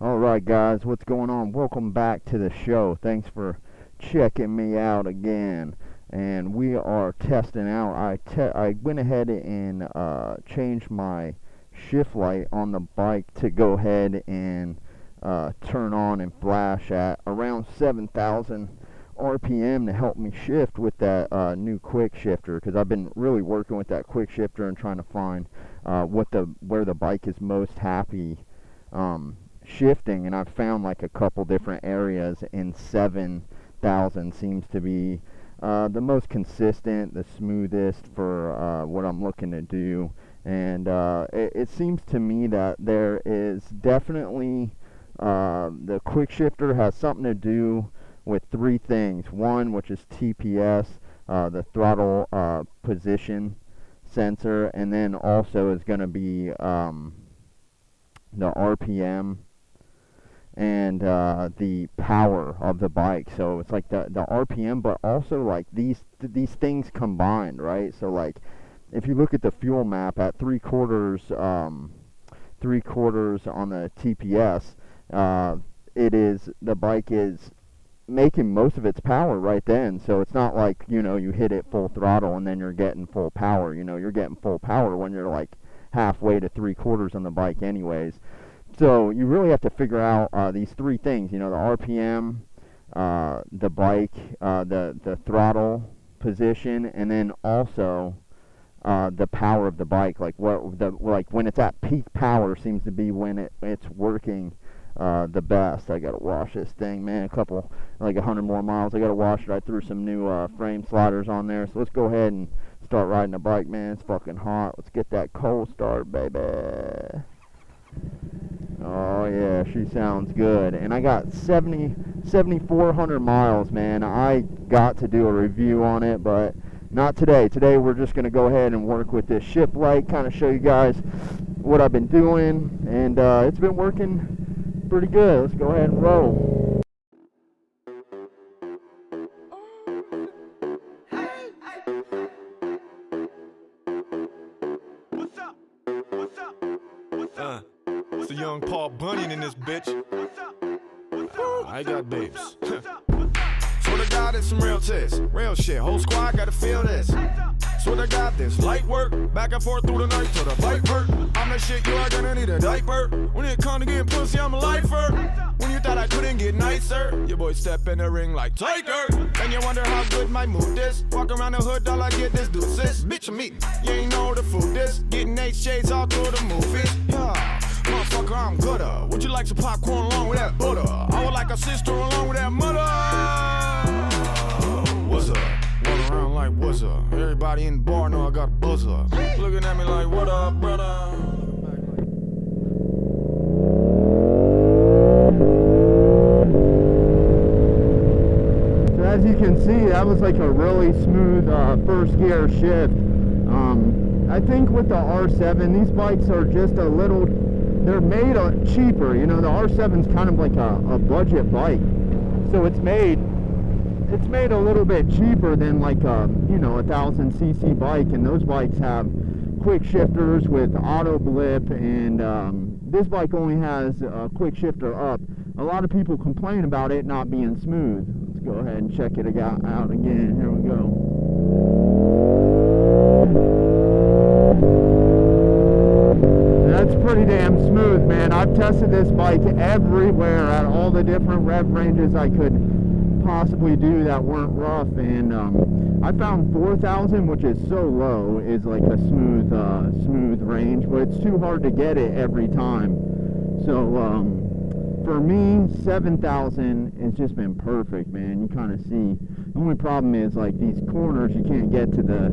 Alright guys, what's going on? Welcome back to the show. Thanks for checking me out again. And we are testing out. I went ahead and changed my shift light on the bike to go ahead and turn on and flash at around 7,000 RPM to help me shift with that new quick shifter, because I've been really working with that quick shifter and trying to find where the bike is most happy shifting, and I've found like a couple different areas, and 7,000 seems to be the most consistent, the smoothest for what I'm looking to do. And it seems to me that there is definitely the quick shifter has something to do with three things. One, which is TPS, the throttle position sensor, and then also is going to be the RPM and the power of the bike. So it's like the RPM, but also like these things combined, right? So like if you look at the fuel map at 3/4 on the TPS, the bike is making most of its power right then. So it's not like, you hit it full throttle and then you're getting full power. You're getting full power when you're like halfway to 3/4 on the bike anyways. So you really have to figure out these three things, the RPM, the bike, the throttle position, and then also the power of the bike. Like when it's at peak power seems to be when it's working the best. I gotta wash this thing, man. 100 more miles. I gotta wash it. I threw some new frame sliders on there. So let's go ahead and start riding the bike, man. It's fucking hot. Let's get that cold start, baby. Oh yeah, she sounds good. And I got 7,400 miles, man. I got to do a review on it, but not today. Today we're just going to go ahead and work with this shift light, kind of show you guys what I've been doing, and it's been working pretty good. Let's go ahead and roll. It's the young Paul Bunyan in this bitch. I got babes. Swear to God, it's some real test. Real shit. Whole squad gotta feel this. Swear to God, this light work. Back and forth through the night till the bike hurt. I'm the shit you are gonna need a diaper. When it come to getting pussy, I'm a lifer. When you thought I couldn't get nicer, your boy step in the ring like Tiger. Then you wonder how good my mood is. Walk around the hood, all I get is deuces. Bitch, I'm eating. You ain't know the food is. Getting HJs all through the movies. Yeah. Motherfucker, I'm gooder. Would you like some popcorn along with that butter? I would like a sister along with that mother. What's up? Walking around like what's up? Everybody in the bar know I got a buzzer. Looking at me like what up, brother? So as you can see, that was like a really smooth first gear shift. I think with the R7, these bikes are just a little, they're made cheaper. The R7's kind of like a budget bike, so it's made a little bit cheaper than like a 1,000cc bike, and those bikes have quick shifters with auto blip, and this bike only has a quick shifter up. A lot of people complain about it not being smooth. Let's go ahead and check it out again. Here we go. That's pretty damn smooth, man. I've tested this bike everywhere at all the different rev ranges I could possibly do that weren't rough, and I found 4,000, which is so low, is like a smooth range, but it's too hard to get it every time. So for me, 7,000 has just been perfect, man. You kind of see. The only problem is like these corners, you can't get to the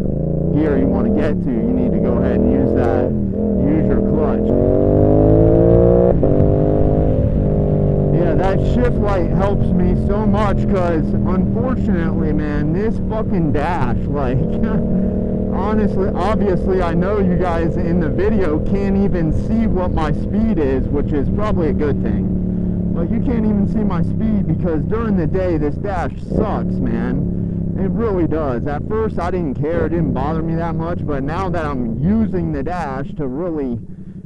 gear you want to get to. You need to go ahead and use your clutch. Yeah, that shift light helps me so much, because unfortunately, man, this fucking dash, like, honestly, obviously, I know you guys in the video can't even see what my speed is, which is probably a good thing. But you can't even see my speed, because during the day, this dash sucks, man. It really does. At first, I didn't care. It didn't bother me that much. But now that I'm using the dash to really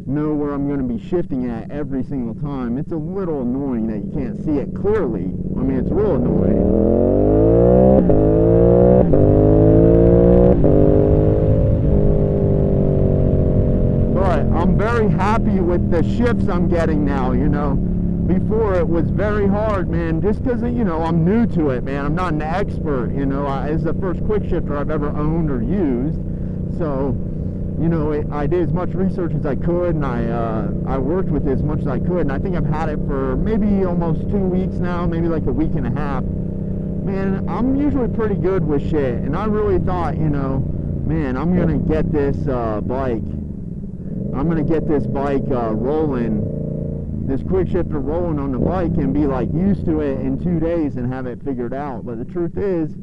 know where I'm going to be shifting at every single time. It's a little annoying that you can't see it clearly. I mean, it's real annoying. But I'm very happy with the shifts I'm getting now, you know. Before it was very hard, man, just because, you know, I'm new to it, man. I'm not an expert, you know. It's the first quick shifter I've ever owned or used. So, you know, I did as much research as I could, and I worked with it as much as I could, and I think I've had it for maybe almost 2 weeks now, maybe like a week and a half. Man, I'm usually pretty good with shit, and I really thought, you know, man, I'm gonna get this bike. I'm gonna get this bike rolling, this quick shifter rolling on the bike, and be like used to it in 2 days and have it figured out. But the truth is,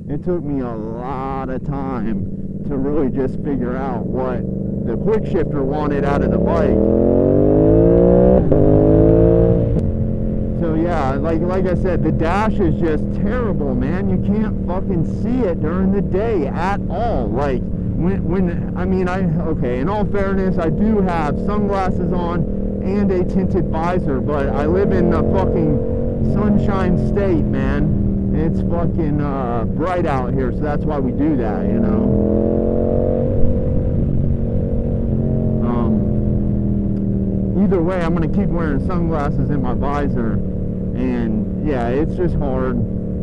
it took me a lot of time to really just figure out what the quick shifter wanted out of the bike. So yeah, like I said, the dash is just terrible, man. You can't fucking see it during the day at all. Like when I mean, okay, in all fairness, I do have sunglasses on and a tinted visor, but I live in the fucking Sunshine State, man. It's fucking bright out here, so that's why we do that, you know. Either way, I'm going to keep wearing sunglasses in my visor, and yeah, it's just hard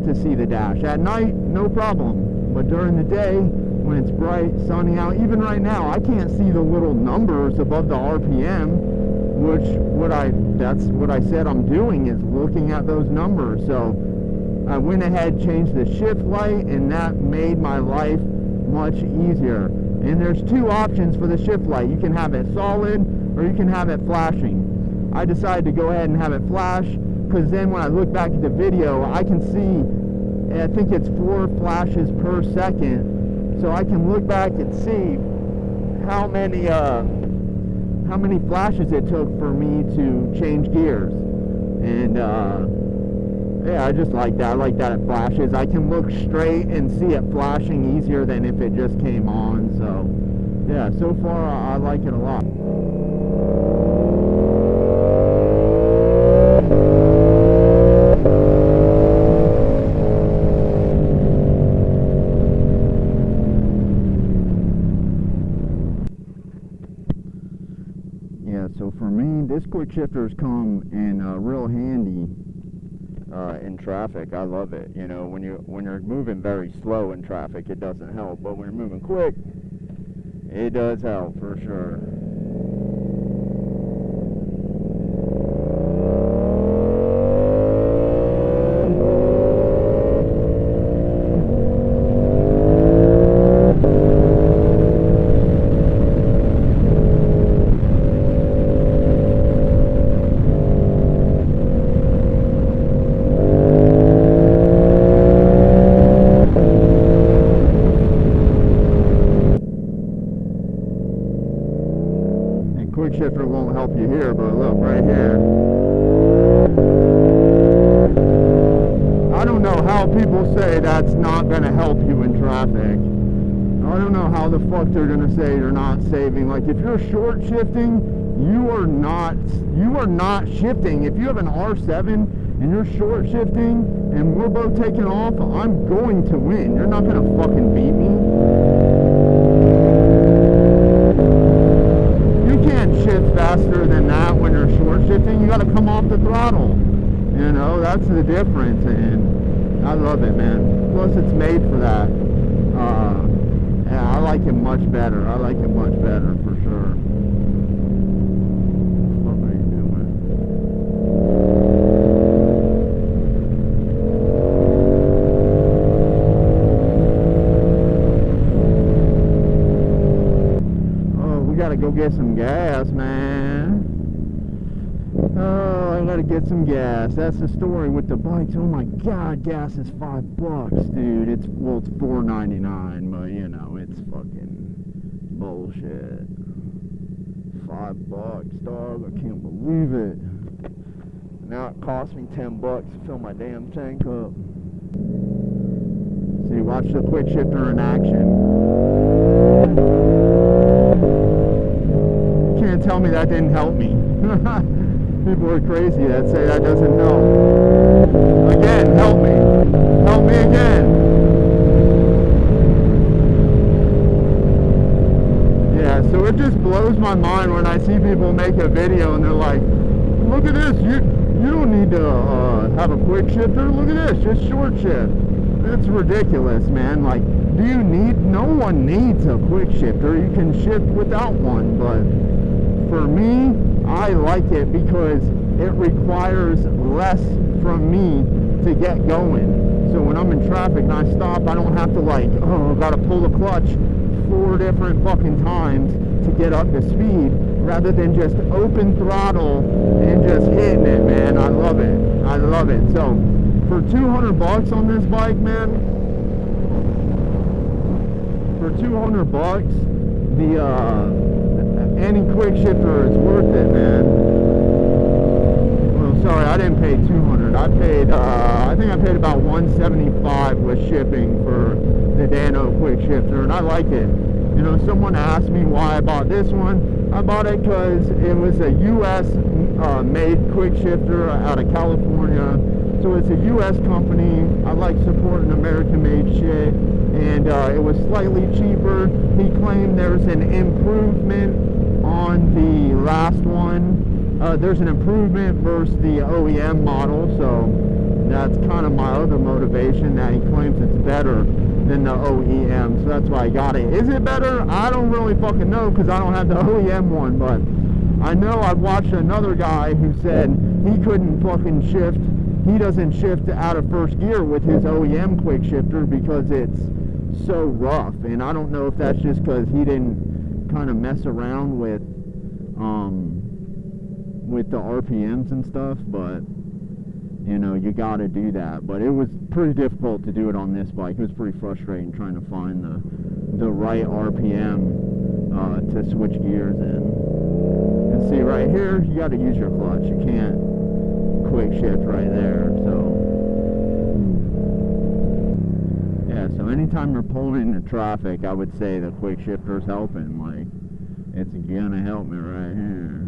to see the dash. At night, no problem, but during the day, when it's bright, sunny out, even right now, I can't see the little numbers above the RPM, that's what I said I'm doing, is looking at those numbers. So I went ahead, changed the shift light, and that made my life much easier. And there's two options for the shift light. You can have it solid, or you can have it flashing. I decided to go ahead and have it flash, because then when I look back at the video, I can see, I think it's 4 flashes per second, so I can look back and see how many flashes it took for me to change gears. And yeah, I just like that. I like that it flashes. I can look straight and see it flashing easier than if it just came on. So yeah, so far I like it a lot. Yeah, so for me, this quick shifters come in real handy in traffic. I love it. You know, when you're moving very slow in traffic, it doesn't help. But when you're moving quick, it does help for sure. Quick shifter won't help you here, but look right here. I don't know how people say that's not going to help you in traffic. I don't know how the fuck they're going to say you're not saving. Like, if you're short shifting, you are not shifting. If you have an R7 and you're short shifting and we're both taking off, I'm going to win. You're not going to fucking beat me. Shift faster than that when you're short shifting. You got to come off the throttle, you know. That's the difference, and I love it, man. Plus it's made for that. Yeah, I like it much better. I like it much better for sure. What are you doing? Oh, we got to go get some gas, man. Oh, I gotta get some gas. That's the story with the bikes. Oh my god, gas is $5, dude. It's $4.99, but you know, it's fucking bullshit. $5, dog. I can't believe it. Now it costs me $10 to fill my damn tank up. See, watch the quick shifter in action. can't tell me that didn't help me. People are crazy that say that doesn't help. Again, help me. Help me again. Yeah, so it just blows my mind when I see people make a video and they're like, look at this, you don't need to have a quick shifter. Look at this, just short shift. It's ridiculous, man. Like, no one needs a quick shifter. You can shift without one, but for me, I like it because it requires less from me to get going. So when I'm in traffic and I stop, I don't have to like, gotta pull the clutch 4 different fucking times to get up to speed, rather than just open throttle and just hitting it, man. I love it. I love it. So for $200 on this bike, man, for $200, any quick shifter is worth it, man. Well, sorry, I didn't pay $200. I paid, I think I paid about $175 with shipping for the Dano quick shifter, and I like it. You know, someone asked me why I bought this one. I bought it because it was a U.S. made quick shifter out of California. So it's a U.S. company. I like supporting American-made shit. And it was slightly cheaper. He claimed there's an improvement on the last one. There's an improvement versus the OEM model. So that's kind of my other motivation, that he claims it's better than the OEM. So that's why I got it. Is it better? I don't really fucking know because I don't have the OEM one. But I know I watched another guy who said he couldn't fucking shift. He doesn't shift out of first gear with his OEM quick shifter because it's so rough. And I don't know if that's just because he didn't kind of mess around with the RPMs and stuff, but you know, you got to do that. But it was pretty difficult to do it on this bike. It was pretty frustrating trying to find the right RPM to switch gears in. And see right here, you got to use your clutch. You can't quick shift right there. So yeah, so anytime you're pulling into traffic, I would say the quick shifter's helping. Like, it's gonna help me right here.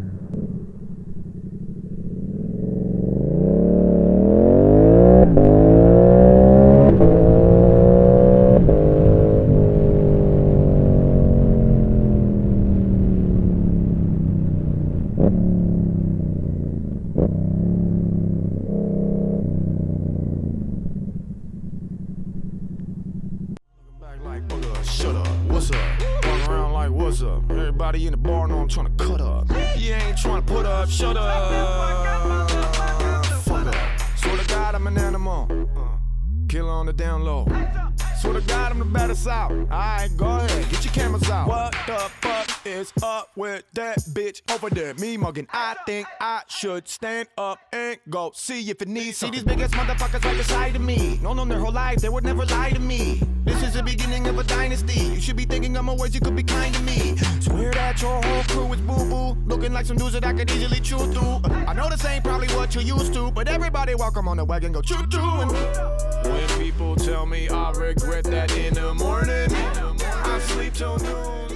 Shut up, what's up? Walk around like what's up? Everybody in the bar know I'm trying to cut up. You ain't trying to put up, shut up. Fuck up. Swear to God I'm an animal. Kill on the down low. Swear to God I'm the baddest out. Alright, go ahead, get your cameras out. What the fuck is up with that bitch over there? Me mugging, I think I should stand up and go see if it needs something. See these big ass motherfuckers right beside of me. Known their whole life, they would never lie to me. This is the beginning of a dynasty. You should be thinking of more ways you could be kind to me. Swear that your whole crew is boo-boo. Looking like some dudes that I could easily chew through. I know this ain't probably what you used to, but everybody welcome on the wagon, go choo-choo. And when people tell me I regret that in the morning, I sleep till noon.